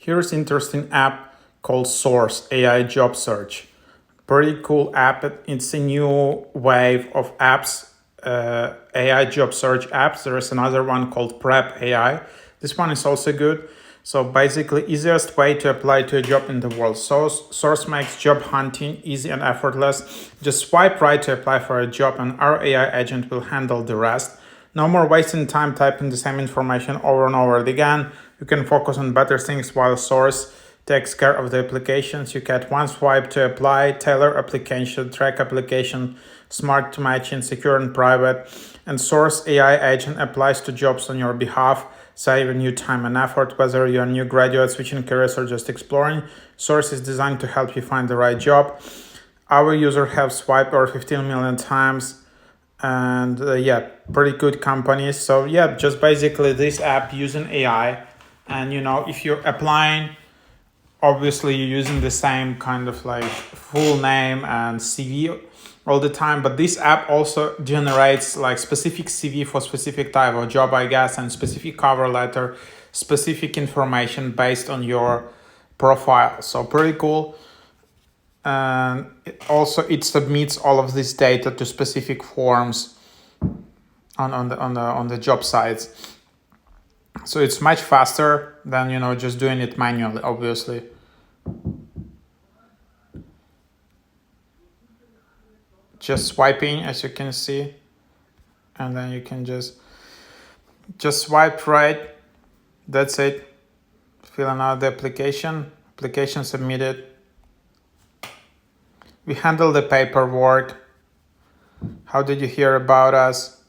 Here's interesting app called Sorce AI Job Search. Pretty cool app. It's a new wave of apps, AI job search apps. There is another one called Prep AI. This one is also good. So basically, easiest way to apply to a job in the world. So Sorce makes job hunting easy and effortless. Just swipe right to apply for a job, and our AI agent will handle the rest. No more wasting time typing the same information over and over again. You can focus on better things while Sorce takes care of the applications. You get one swipe to apply, tailor application, track application, smart to matching, secure and private. And Sorce AI agent applies to jobs on your behalf, saving you time and effort. Whether you're a new graduate, switching careers, or just exploring, Sorce is designed to help you find the right job. Our users have swiped over 15 million times. And pretty good companies. So just basically this app using AI, and if you're applying, obviously you're using the same kind of like full name and CV all the time, but this app also generates like specific CV for specific type of job, I guess, and specific cover letter, specific information based on your profile. So pretty cool. And it submits all of this data to specific forms on the job sites. So it's much faster than just doing it manually, obviously. Just swiping, as you can see, and then you can just swipe right. That's it. Filling out the application submitted. We handle the paperwork. How did you hear about us?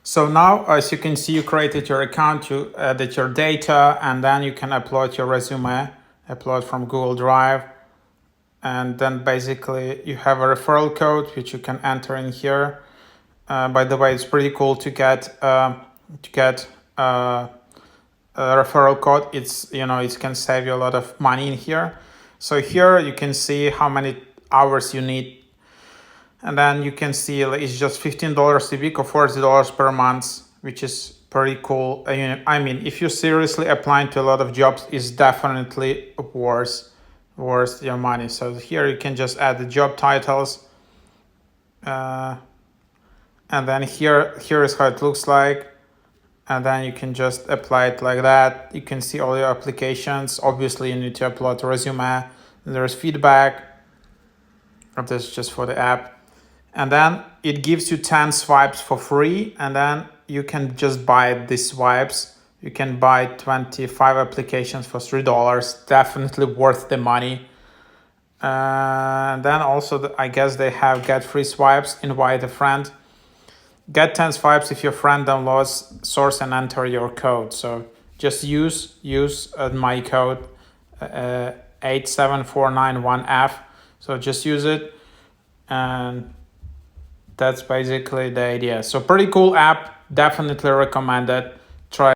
So now, as you can see, you created your account, you added your data, and then you can upload your resume, upload from Google Drive. And then basically you have a referral code, which you can enter in here. By the way, it's pretty cool to get a referral code. It can save you a lot of money in here. So here you can see how many hours you need. And then you can see it's just $15 a week or $40 per month, which is pretty cool. I mean, if you're seriously applying to a lot of jobs, it's definitely worth your money. So here you can just add the job titles. And then here is how it looks like. And then you can just apply it like that. You can see all your applications. Obviously, you need to upload a resume. And there's feedback. This is just for the app. And then it gives you 10 swipes for free. And then you can just buy these swipes. You can buy 25 applications for $3. Definitely worth the money. And then also, I guess they have get free swipes, invite a friend. Get 10 swipes if your friend downloads Sorce and enter your code. So just use my code 87491F. So just use it, and that's basically the idea. So pretty cool app, definitely recommend it. Try